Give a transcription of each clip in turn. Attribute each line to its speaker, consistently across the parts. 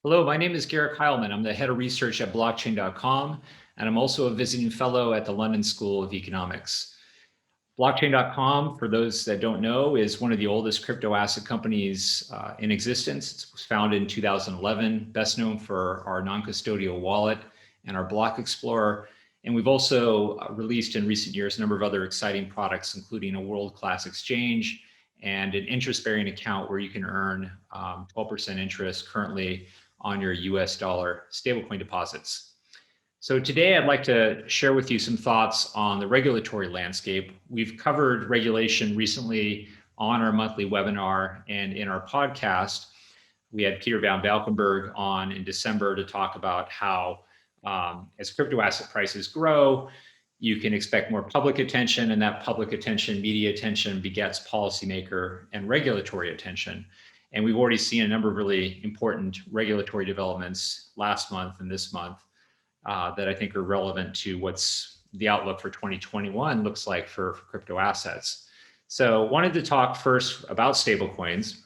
Speaker 1: Hello, my name is Gerrick Hileman. I'm the head of research at blockchain.com, and I'm also a visiting fellow at the London School of Economics. Blockchain.com, for those that don't know, is one of the oldest crypto asset companies in existence. It was founded in 2011, best known for our non-custodial wallet and our block explorer. And we've also released in recent years a number of other exciting products, including a world-class exchange and an interest-bearing account where you can earn 12% interest currently on your US dollar stablecoin deposits. So today I'd like to share with you some thoughts on the regulatory landscape. We've covered regulation recently on our monthly webinar and in our podcast. We had Peter Van Valkenburg on in December to talk about how as crypto asset prices grow, you can expect more public attention, and that public attention, media attention, begets policymaker and regulatory attention. And we've already seen a number of really important regulatory developments last month and this month that I think are relevant to what's the outlook for 2021 looks like for crypto assets. So wanted to talk first about stablecoins.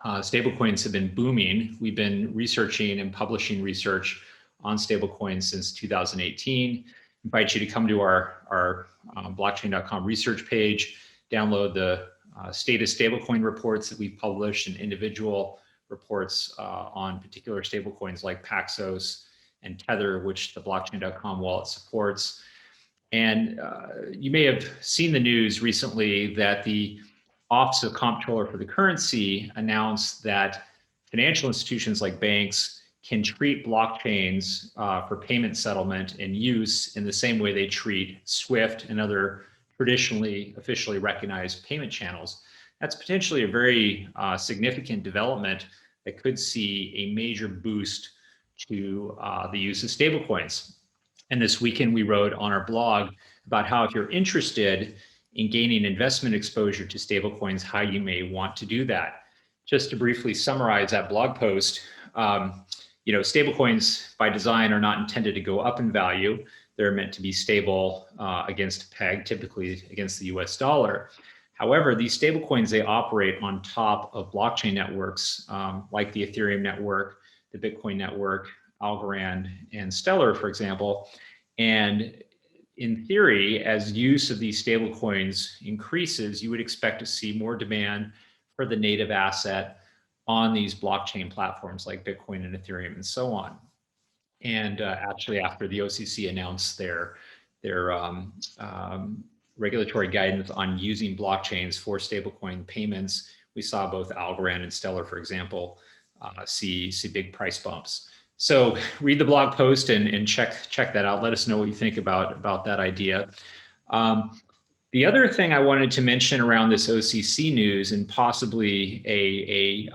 Speaker 1: Stablecoins have been booming. We've been researching and publishing research on stablecoins since 2018. Invite you to come to our blockchain.com research page, download the status stablecoin reports that we've published and individual reports on particular stablecoins like Paxos and Tether, which the blockchain.com wallet supports. And you may have seen the news recently that the Office of Comptroller for the Currency announced that financial institutions like banks can treat blockchains for payment settlement and use in the same way they treat SWIFT and other traditionally officially recognized payment channels. That's potentially a very significant development that could see a major boost to the use of stablecoins. And this weekend we wrote on our blog about how if you're interested in gaining investment exposure to stablecoins, how you may want to do that. Just to briefly summarize that blog post, stablecoins by design are not intended to go up in value. They're meant to be stable against a peg, typically against the US dollar. However, these stablecoins, they operate on top of blockchain networks like the Ethereum network, the Bitcoin network, Algorand, and Stellar, for example. And in theory, as use of these stablecoins increases, you would expect to see more demand for the native asset on these blockchain platforms like Bitcoin and Ethereum and so on. And actually, after the OCC announced their regulatory guidance on using blockchains for stablecoin payments, we saw both Algorand and Stellar, for example, see big price bumps. So read the blog post and check that out. Let us know what you think about that idea. The other thing I wanted to mention around this OCC news and possibly a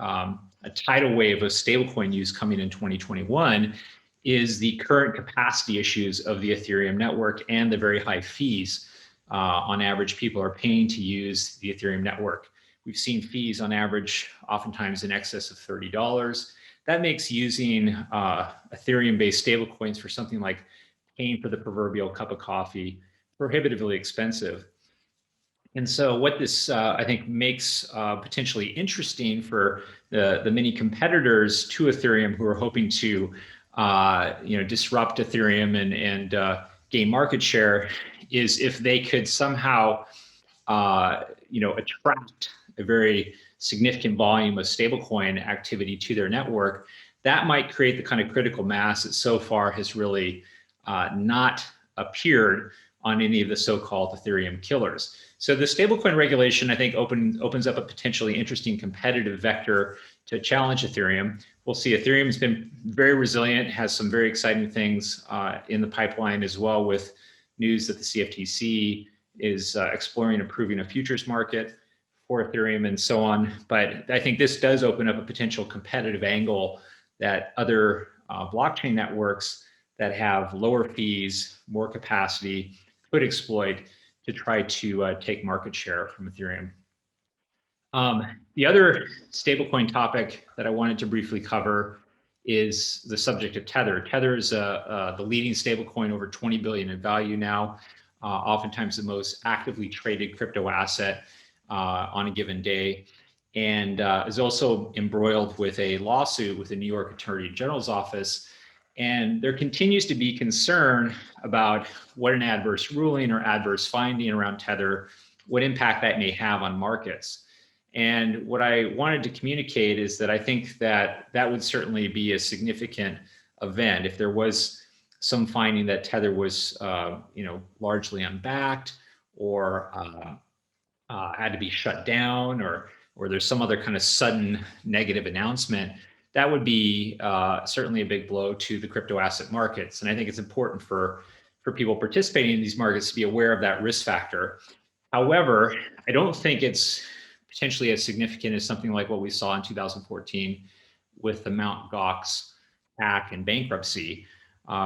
Speaker 1: tidal wave of stablecoin use coming in 2021 is the current capacity issues of the Ethereum network and the very high fees on average people are paying to use the Ethereum network. We've seen fees on average oftentimes in excess of $30. That makes using Ethereum-based stablecoins for something like paying for the proverbial cup of coffee prohibitively expensive. And so what this, I think, makes potentially interesting for the many competitors to Ethereum who are hoping to disrupt Ethereum and gain market share is if they could somehow attract a very significant volume of stablecoin activity to their network. That might create the kind of critical mass that so far has really not appeared on any of the so-called Ethereum killers. So the stablecoin regulation, I think, opens up a potentially interesting competitive vector to challenge Ethereum. We'll see. Ethereum's been very resilient, has some very exciting things in the pipeline as well, with news that the CFTC is exploring approving a futures market for Ethereum and so on. But I think this does open up a potential competitive angle that other blockchain networks that have lower fees, more capacity, could exploit to try to take market share from Ethereum. The other stablecoin topic that I wanted to briefly cover is the subject of Tether. Tether is the leading stablecoin, over 20 billion in value now, oftentimes the most actively traded crypto asset on a given day. and is also embroiled with a lawsuit with the New York Attorney General's office. And there continues to be concern about what an adverse ruling or adverse finding around Tether, what impact that may have on markets. And what I wanted to communicate is that I think that that would certainly be a significant event if there was some finding that Tether was, largely unbacked or had to be shut down, or there's some other kind of sudden negative announcement. That would be certainly a big blow to the crypto asset markets. And I think it's important for people participating in these markets to be aware of that risk factor. However, I don't think it's potentially as significant as something like what we saw in 2014 with the Mt. Gox hack and bankruptcy,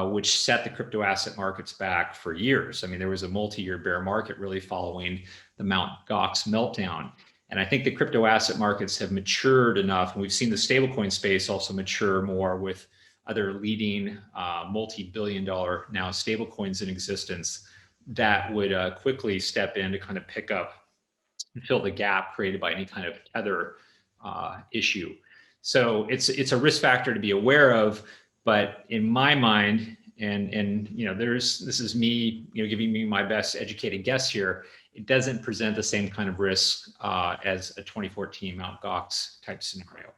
Speaker 1: which set the crypto asset markets back for years. I mean, there was a multi-year bear market really following the Mt. Gox meltdown. And I think the crypto asset markets have matured enough, and we've seen the stablecoin space also mature more with other leading multi-billion-dollar now stablecoins in existence that would quickly step in to kind of pick up and fill the gap created by any kind of Tether issue. So it's a risk factor to be aware of, but in my mind, and this is me, giving me my best educated guess here. It doesn't present the same kind of risk as a 2014 Mt. Gox type scenario.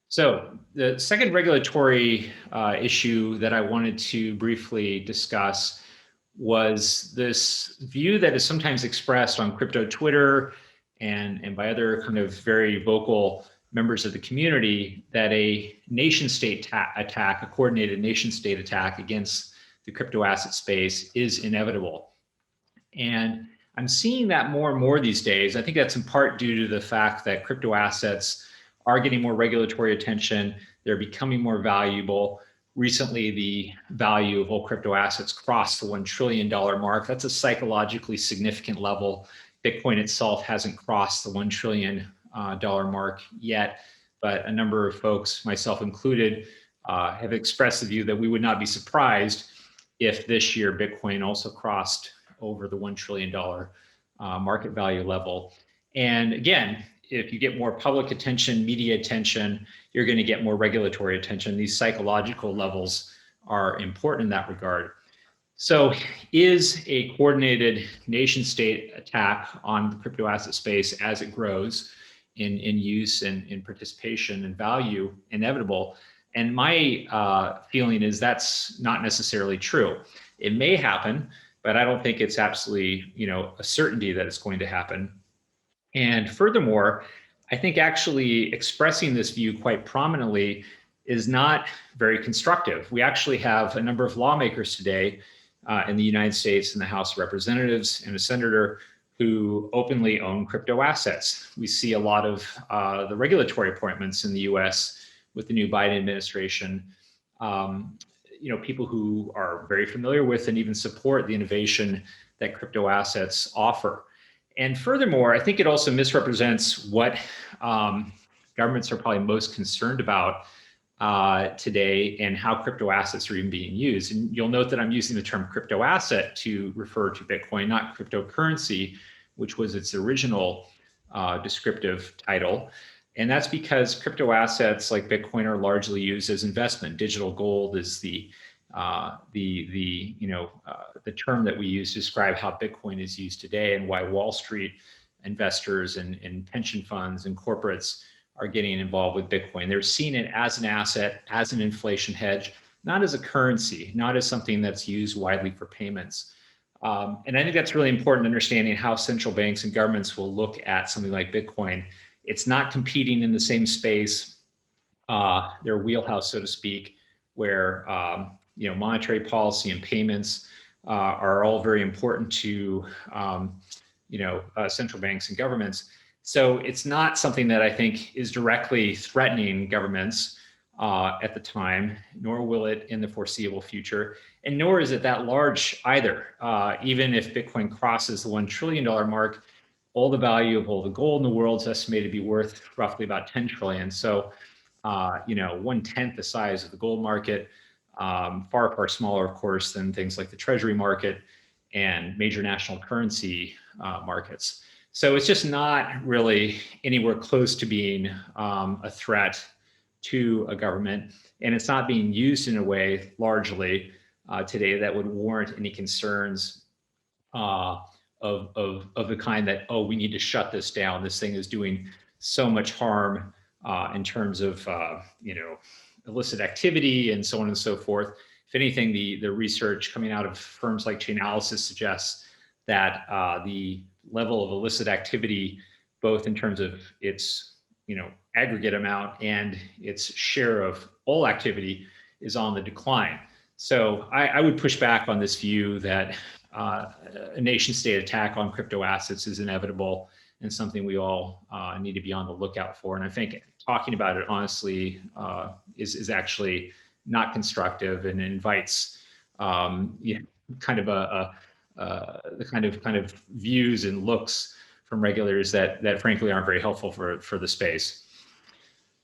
Speaker 1: So the second regulatory issue that I wanted to briefly discuss was this view that is sometimes expressed on crypto Twitter and by other kind of very vocal members of the community that a nation-state attack, a coordinated nation-state attack against the crypto asset space is inevitable. And I'm seeing that more and more these days. I think that's in part due to the fact that crypto assets are getting more regulatory attention. They're becoming more valuable. Recently, the value of all crypto assets crossed the $1 trillion mark. That's a psychologically significant level. Bitcoin itself hasn't crossed the $1 trillion mark yet, but a number of folks, myself included, have expressed the view that we would not be surprised if this year Bitcoin also crossed over the $1 trillion market value level. And again, if you get more public attention, media attention, you're going to get more regulatory attention. These psychological levels are important in that regard. So is a coordinated nation-state attack on the crypto asset space as it grows in use and in participation and value inevitable? And my feeling is that's not necessarily true. It may happen, but I don't think it's absolutely, a certainty that it's going to happen. And furthermore, I think actually expressing this view quite prominently is not very constructive. We actually have a number of lawmakers today in the United States in the House of Representatives and a senator who openly own crypto assets. We see a lot of the regulatory appointments in the US with the new Biden administration, people who are very familiar with and even support the innovation that crypto assets offer. And furthermore, I think it also misrepresents what governments are probably most concerned about today and how crypto assets are even being used. And you'll note that I'm using the term crypto asset to refer to Bitcoin, not cryptocurrency, which was its original descriptive title. And that's because crypto assets like Bitcoin are largely used as investment. Digital gold is the term that we use to describe how Bitcoin is used today and why Wall Street investors and pension funds and corporates are getting involved with Bitcoin. They're seeing it as an asset, as an inflation hedge, not as a currency, not as something that's used widely for payments. And I think that's really important, understanding how central banks and governments will look at something like Bitcoin. It's not competing in the same space, their wheelhouse, so to speak, where monetary policy and payments are all very important to central banks and governments. So it's not something that I think is directly threatening governments at the time, nor will it in the foreseeable future, and nor is it that large either. Even if Bitcoin crosses the $1 trillion mark, all the value of all the gold in the world is estimated to be worth roughly about 10 trillion. So, 1/10 the size of the gold market, far, far smaller, of course, than things like the treasury market and major national currency markets. So it's just not really anywhere close to being a threat to a government, and it's not being used in a way largely today that would warrant any concerns of the kind that, oh, we need to shut this down. This thing is doing so much harm in terms of illicit activity and so on and so forth. If anything, the research coming out of firms like Chainalysis suggests that the level of illicit activity, both in terms of its aggregate amount and its share of all activity, is on the decline. So I would push back on this view that a nation state attack on crypto assets is inevitable and something we all need to be on the lookout for. And I think talking about it honestly is actually not constructive and invites kind of the kind of views and looks from regulators that frankly aren't very helpful for the space.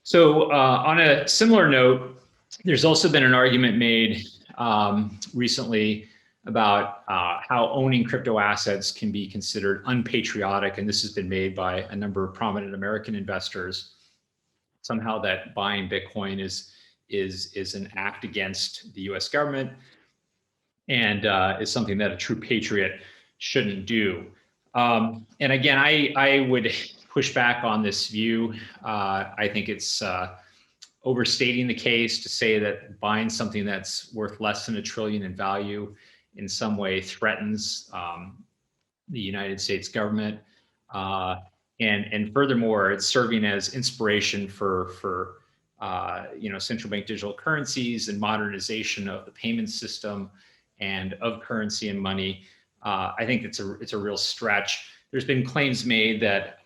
Speaker 1: So on a similar note, there's also been an argument made recently about how owning crypto assets can be considered unpatriotic, and this has been made by a number of prominent American investors. Somehow that buying Bitcoin is an act against the U.S. government and is something that a true patriot shouldn't do. And again, I would push back on this view. I think it's overstating the case to say that buying something that's worth less than $1 trillion in value in some way threatens the United States government. And furthermore, it's serving as inspiration for central bank digital currencies and modernization of the payment system and of currency and money. I think it's a real stretch. There's been claims made that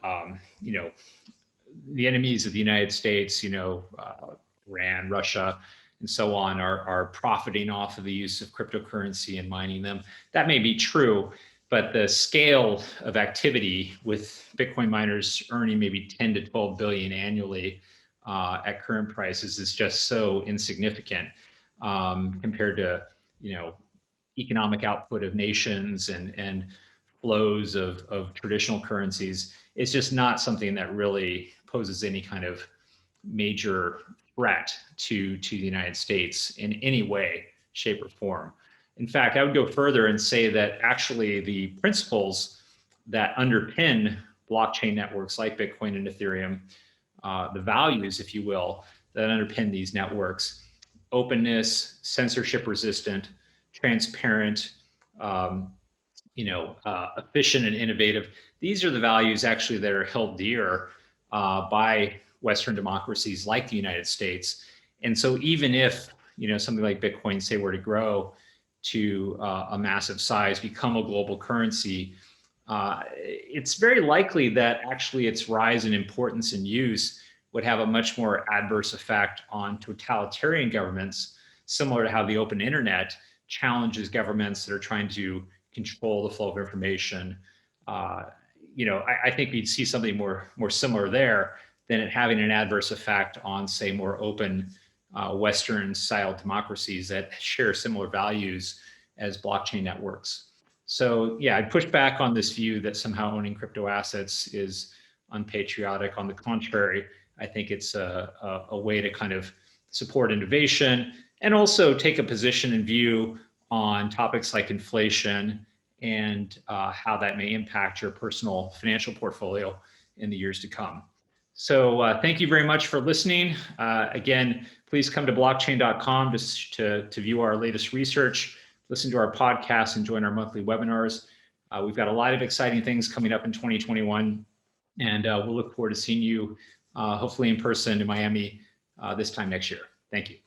Speaker 1: the enemies of the United States, Iran, Russia, and so on, are profiting off of the use of cryptocurrency and mining them. That may be true, but the scale of activity with Bitcoin miners earning maybe 10 to 12 billion annually at current prices is just so insignificant compared to economic output of nations and flows of traditional currencies. It's just not something that really poses any kind of major threat to the United States in any way, shape, or form. In fact, I would go further and say that actually the principles that underpin blockchain networks like Bitcoin and Ethereum, the values, if you will, that underpin these networks, openness, censorship resistant, transparent, efficient and innovative. These are the values actually that are held dear by Western democracies like the United States. And so even if something like Bitcoin, say, were to grow to a massive size, become a global currency, it's very likely that actually its rise in importance and use would have a much more adverse effect on totalitarian governments, similar to how the open internet challenges governments that are trying to control the flow of information. I think we'd see something more similar there than it having an adverse effect on, say, more open Western-style democracies that share similar values as blockchain networks. So yeah, I'd push back on this view that somehow owning crypto assets is unpatriotic. On the contrary, I think it's a way to kind of support innovation and also take a position and view on topics like inflation and how that may impact your personal financial portfolio in the years to come. So thank you very much for listening. Again, please come to blockchain.com just to view our latest research, listen to our podcasts, and join our monthly webinars. We've got a lot of exciting things coming up in 2021, and we'll look forward to seeing you hopefully in person in Miami this time next year. Thank you.